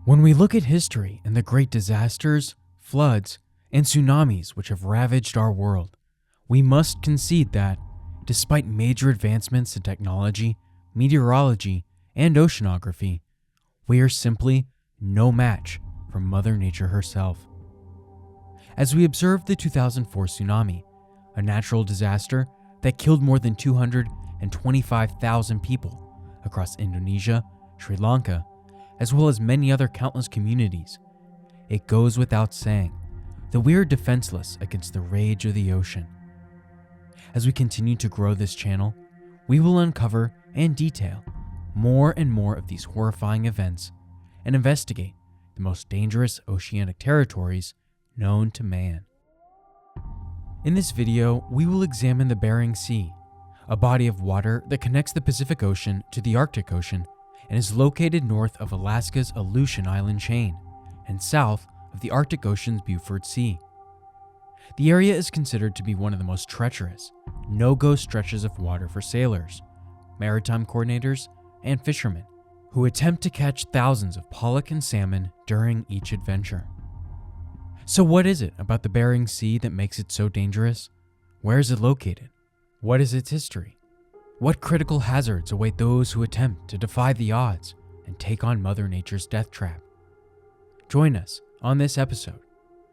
When we look at history and the great disasters, floods, and tsunamis which have ravaged our world, we must concede that, despite major advancements in technology, meteorology, and oceanography, we are simply no match for Mother Nature herself. As we observe the 2004 tsunami, a natural disaster that killed more than 225,000 people across Indonesia, Sri Lanka, as well as many other countless communities, it goes without saying that we are defenseless against the rage of the ocean. As we continue to grow this channel, we will uncover and detail more and more of these horrifying events and investigate the most dangerous oceanic territories known to man. In this video, we will examine the Bering Sea, a body of water that connects the Pacific Ocean to the Arctic Ocean and is located north of Alaska's Aleutian island chain and south of the Arctic Ocean's Beaufort Sea. The area is considered to be one of the most treacherous, no-go stretches of water for sailors, maritime coordinators, and fishermen who attempt to catch thousands of pollock and salmon during each adventure. So what is it about the Bering Sea that makes it so dangerous? Where is it located? What is its history? What critical hazards await those who attempt to defy the odds and take on Mother Nature's death trap? Join us on this episode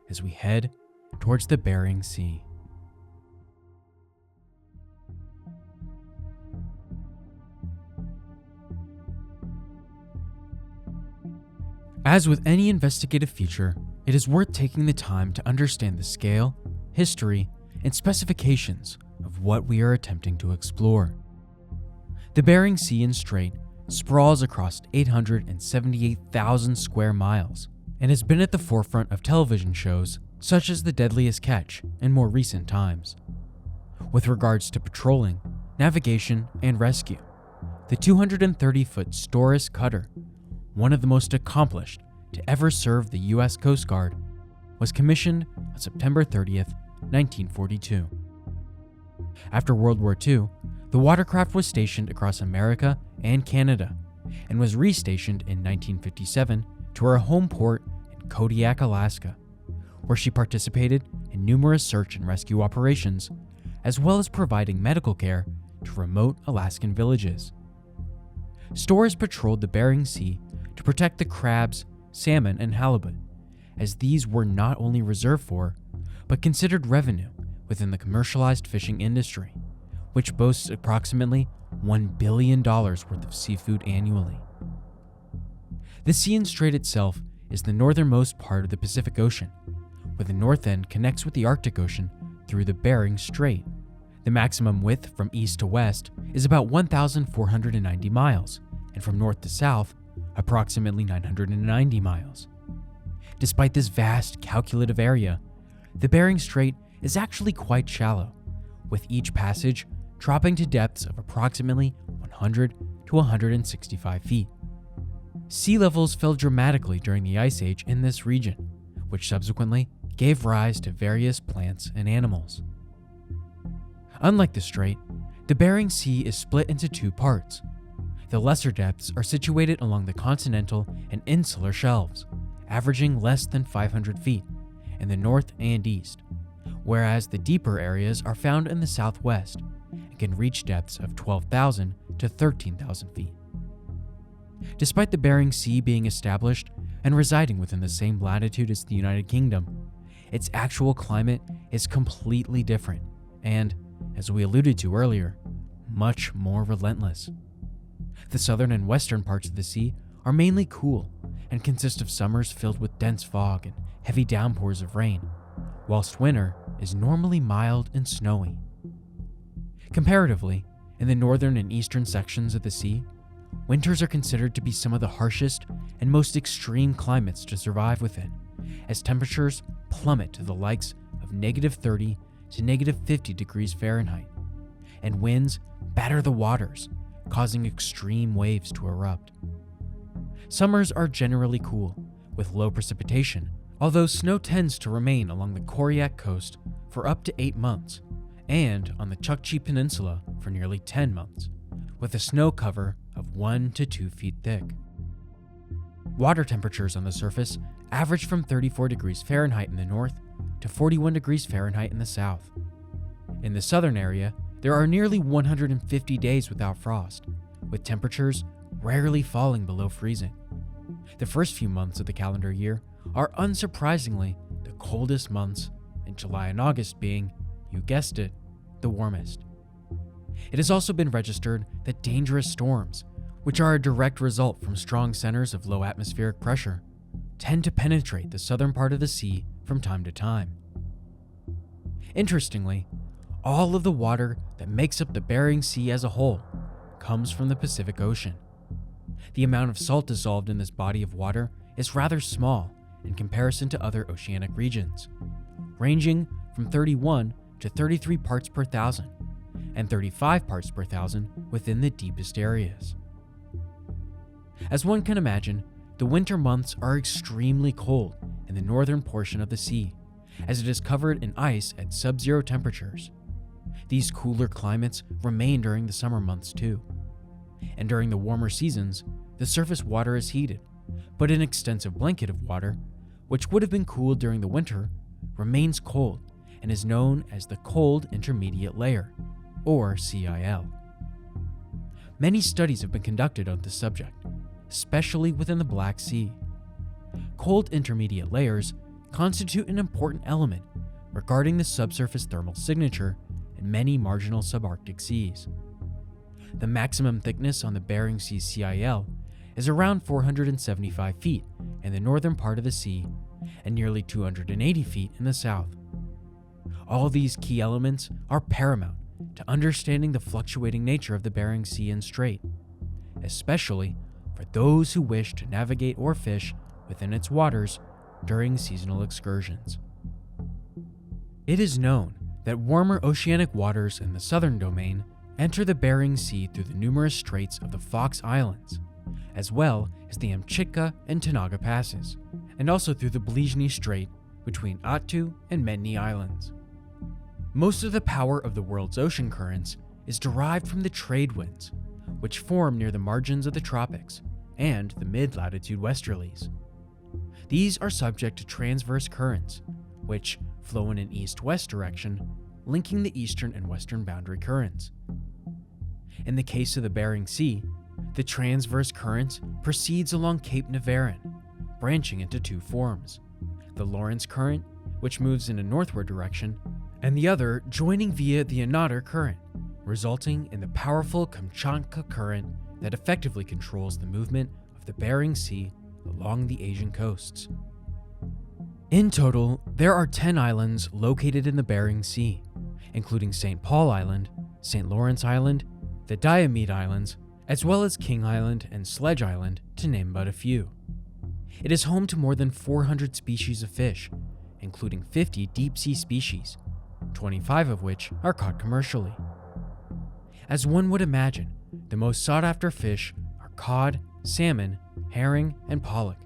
as we head towards the Bering Sea. As with any investigative feature, it is worth taking the time to understand the scale, history, and specifications of what we are attempting to explore. The Bering Sea and Strait sprawls across 878,000 square miles and has been at the forefront of television shows such as The Deadliest Catch in more recent times. With regards to patrolling, navigation, and rescue, the 230-foot Storrs cutter, one of the most accomplished to ever serve the U.S. Coast Guard, was commissioned on September 30th, 1942. After World War II, the watercraft was stationed across America and Canada and was restationed in 1957 to her home port in Kodiak, Alaska, where she participated in numerous search and rescue operations, as well as providing medical care to remote Alaskan villages. Storrs patrolled the Bering Sea to protect the crabs, salmon, and halibut, as these were not only reserved for, but considered revenue within the commercialized fishing industry, which boasts approximately $1 billion worth of seafood annually. The Sea and Strait itself is the northernmost part of the Pacific Ocean, where the north end connects with the Arctic Ocean through the Bering Strait. The maximum width from east to west is about 1,490 miles, and from north to south, approximately 990 miles. Despite this vast calculative area, the Bering Strait is actually quite shallow, with each passage dropping to depths of approximately 100 to 165 feet. Sea levels fell dramatically during the Ice Age in this region, which subsequently gave rise to various plants and animals. Unlike the Strait, the Bering Sea is split into two parts. The lesser depths are situated along the continental and insular shelves, averaging less than 500 feet in the north and east, whereas the deeper areas are found in the southwest and can reach depths of 12,000 to 13,000 feet. Despite the Bering Sea being established and residing within the same latitude as the United Kingdom, its actual climate is completely different and, as we alluded to earlier, much more relentless. The southern and western parts of the sea are mainly cool and consist of summers filled with dense fog and heavy downpours of rain, whilst winter is normally mild and snowy. Comparatively, in the northern and eastern sections of the sea, winters are considered to be some of the harshest and most extreme climates to survive within, as temperatures plummet to the likes of -30 to -50 degrees Fahrenheit, and winds batter the waters, causing extreme waves to erupt. Summers are generally cool, with low precipitation, although snow tends to remain along the Kodiak coast for up to 8 months, and on the Chukchi Peninsula for nearly 10 months, with a snow cover of 1 to 2 feet thick. Water temperatures on the surface average from 34 degrees Fahrenheit in the north to 41 degrees Fahrenheit in the south. In the southern area, there are nearly 150 days without frost, with temperatures rarely falling below freezing. The first few months of the calendar year are unsurprisingly the coldest months, and July and August being, you guessed it, the warmest. It has also been registered that dangerous storms, which are a direct result from strong centers of low atmospheric pressure, tend to penetrate the southern part of the sea from time to time. Interestingly, all of the water that makes up the Bering Sea as a whole comes from the Pacific Ocean. The amount of salt dissolved in this body of water is rather small in comparison to other oceanic regions, ranging from 31 to 33 parts per thousand, and 35 parts per thousand within the deepest areas. As one can imagine, the winter months are extremely cold in the northern portion of the sea, as it is covered in ice at sub-zero temperatures. These cooler climates remain during the summer months too. And during the warmer seasons, the surface water is heated, but an extensive blanket of water, which would have been cooled during the winter, remains cold and is known as the Cold Intermediate Layer, or CIL. Many studies have been conducted on this subject, especially within the Black Sea. Cold intermediate layers constitute an important element regarding the subsurface thermal signature in many marginal subarctic seas. The maximum thickness on the Bering Sea CIL is around 475 feet in the northern part of the sea and nearly 280 feet in the south. All these key elements are paramount to understanding the fluctuating nature of the Bering Sea and Strait, especially for those who wish to navigate or fish within its waters during seasonal excursions. It is known that warmer oceanic waters in the southern domain enter the Bering Sea through the numerous straits of the Fox Islands, as well as the Amchitka and Tanaga Passes, and also through the Blizny Strait between Attu and Medny Islands. Most of the power of the world's ocean currents is derived from the trade winds, which form near the margins of the tropics and the mid-latitude westerlies. These are subject to transverse currents, which flow in an east-west direction, linking the eastern and western boundary currents. In the case of the Bering Sea, the transverse current proceeds along Cape Navarin, branching into two forms: the Lorentz current, which moves in a northward direction, and the other joining via the Anadr current, resulting in the powerful Kamchatka current that effectively controls the movement of the Bering Sea along the Asian coasts. In total, there are 10 islands located in the Bering Sea, including St. Paul Island, St. Lawrence Island, the Diomede Islands, as well as King Island and Sledge Island, to name but a few. It is home to more than 400 species of fish, including 50 deep-sea species, 25 of which are caught commercially. As one would imagine, the most sought-after fish are cod, salmon, herring, and pollock.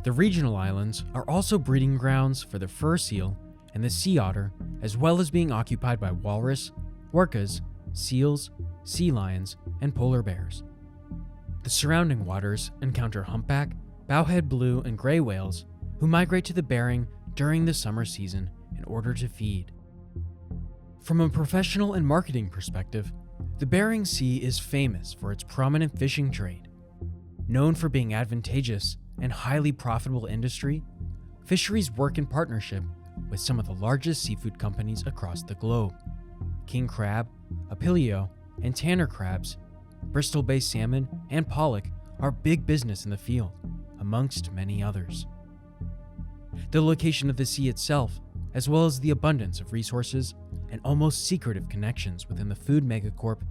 The regional islands are also breeding grounds for the fur seal and the sea otter, as well as being occupied by walrus, orcas, seals, sea lions, and polar bears. The surrounding waters encounter humpback, bowhead blue, and gray whales who migrate to the Bering during the summer season in order to feed. From a professional and marketing perspective, the Bering Sea is famous for its prominent fishing trade. Known for being advantageous and highly profitable industry, fisheries work in partnership with some of the largest seafood companies across the globe. King crab, Apilio, and Tanner crabs, Bristol Bay salmon, and pollock are big business in the field, amongst many others. The location of the sea itself, as well as the abundance of resources and almost secretive connections within the food megacorp,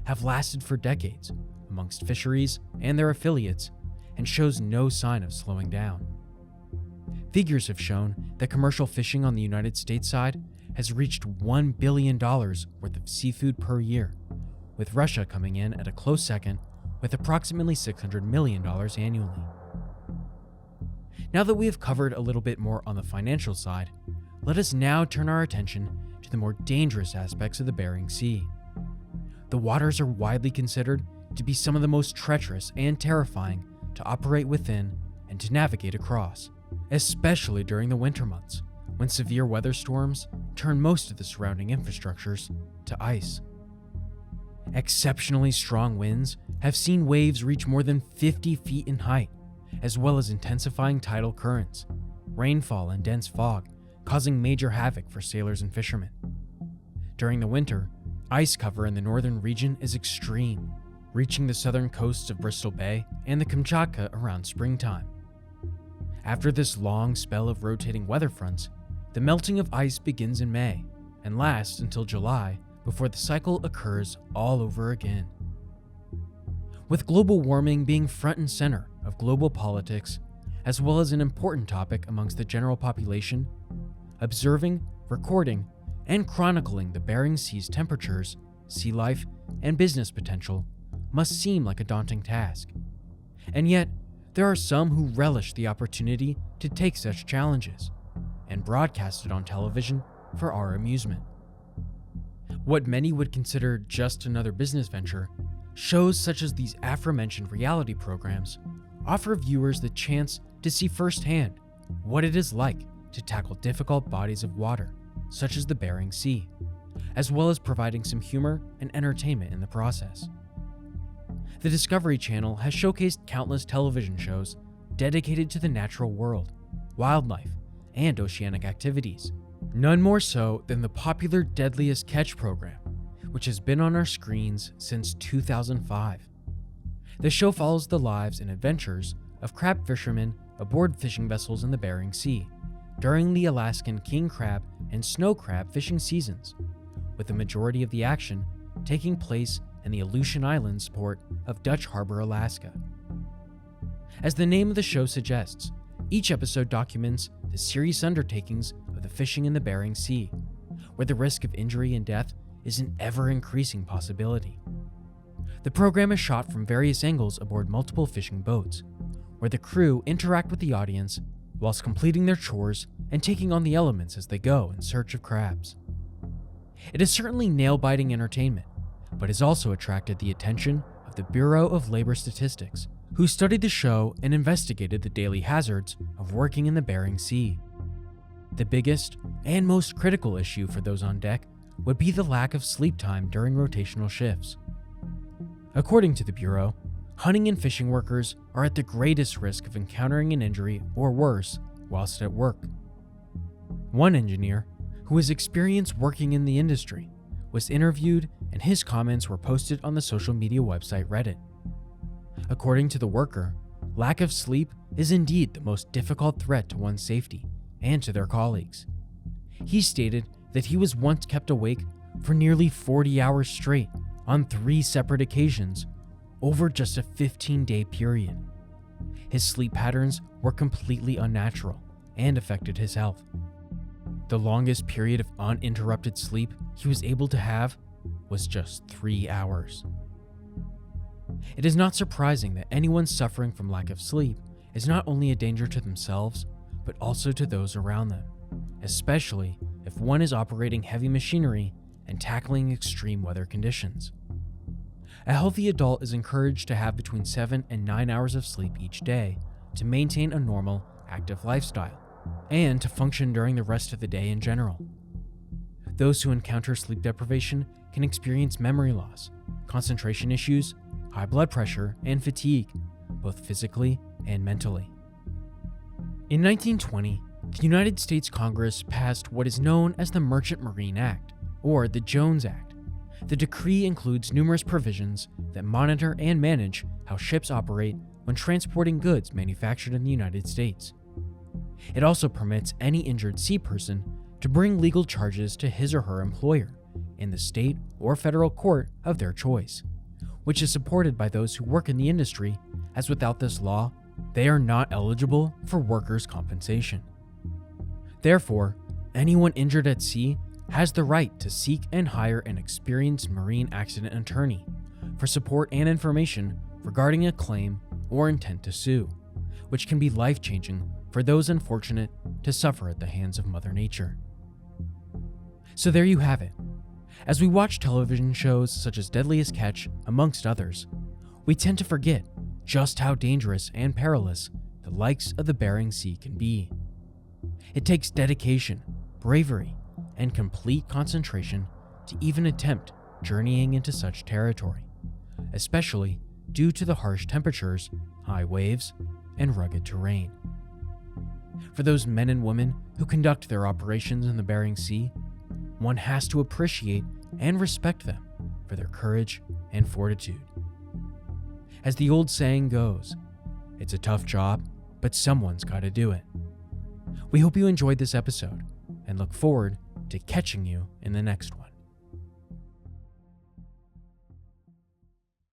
have lasted for decades amongst fisheries and their affiliates, and shows no sign of slowing down. Figures have shown that commercial fishing on the United States side has reached $1 billion worth of seafood per year, with Russia coming in at a close second with approximately $600 million annually. Now that we have covered a little bit more on the financial side, let us now turn our attention to the more dangerous aspects of the Bering Sea. The waters are widely considered to be some of the most treacherous and terrifying to operate within and to navigate across, especially during the winter months, when severe weather storms turn most of the surrounding infrastructures to ice. Exceptionally strong winds have seen waves reach more than 50 feet in height, as well as intensifying tidal currents, rainfall, and dense fog, causing major havoc for sailors and fishermen. During the winter, ice cover in the northern region is extreme, reaching the southern coasts of Bristol Bay and the Kamchatka around springtime. After this long spell of rotating weather fronts, the melting of ice begins in May and lasts until July before the cycle occurs all over again. With global warming being front and center of global politics, as well as an important topic amongst the general population, observing, recording, and chronicling the Bering Sea's temperatures, sea life, and business potential must seem like a daunting task. And yet, there are some who relish the opportunity to take such challenges and broadcast it on television for our amusement. What many would consider just another business venture, shows such as these aforementioned reality programs offer viewers the chance to see firsthand what it is like to tackle difficult bodies of water, such as the Bering Sea, as well as providing some humor and entertainment in the process. The Discovery Channel has showcased countless television shows dedicated to the natural world, wildlife, and oceanic activities, none more so than the popular Deadliest Catch program, which has been on our screens since 2005. The show follows the lives and adventures of crab fishermen aboard fishing vessels in the Bering Sea during the Alaskan king crab and snow crab fishing seasons, with the majority of the action taking place in the Aleutian Islands port of Dutch Harbor, Alaska. As the name of the show suggests, each episode documents the serious undertakings of the fishing in the Bering Sea, where the risk of injury and death is an ever-increasing possibility. The program is shot from various angles aboard multiple fishing boats, where the crew interact with the audience whilst completing their chores and taking on the elements as they go in search of crabs. It is certainly nail-biting entertainment, but has also attracted the attention of the Bureau of Labor Statistics, who studied the show and investigated the daily hazards of working in the Bering Sea. The biggest and most critical issue for those on deck would be the lack of sleep time during rotational shifts. According to the Bureau, hunting and fishing workers are at the greatest risk of encountering an injury or worse whilst at work. One engineer, who has experience working in the industry, was interviewed and his comments were posted on the social media website Reddit. According to the worker, lack of sleep is indeed the most difficult threat to one's safety and to their colleagues. He stated that he was once kept awake for nearly 40 hours straight on 3 separate occasions over just a 15-day period. His sleep patterns were completely unnatural and affected his health. The longest period of uninterrupted sleep he was able to have was just 3 hours. It is not surprising that anyone suffering from lack of sleep is not only a danger to themselves, but also to those around them, especially if one is operating heavy machinery and tackling extreme weather conditions. A healthy adult is encouraged to have between 7 and 9 hours of sleep each day to maintain a normal, active lifestyle, and to function during the rest of the day in general. Those who encounter sleep deprivation can experience memory loss, concentration issues, high blood pressure, and fatigue, both physically and mentally. In 1920, the United States Congress passed what is known as the Merchant Marine Act, or the Jones Act. The decree includes numerous provisions that monitor and manage how ships operate when transporting goods manufactured in the United States. It also permits any injured sea person to bring legal charges to his or her employer in the state or federal court of their choice, which is supported by those who work in the industry, as without this law, they are not eligible for workers' compensation. Therefore, anyone injured at sea has the right to seek and hire an experienced marine accident attorney for support and information regarding a claim or intent to sue, which can be life-changing for those unfortunate to suffer at the hands of Mother Nature. So there you have it. As we watch television shows such as Deadliest Catch, amongst others, we tend to forget just how dangerous and perilous the likes of the Bering Sea can be. It takes dedication, bravery, and complete concentration to even attempt journeying into such territory, especially due to the harsh temperatures, high waves, and rugged terrain. For those men and women who conduct their operations in the Bering Sea, one has to appreciate and respect them for their courage and fortitude. As the old saying goes, it's a tough job, but someone's got to do it. We hope you enjoyed this episode and look forward to catching you in the next one.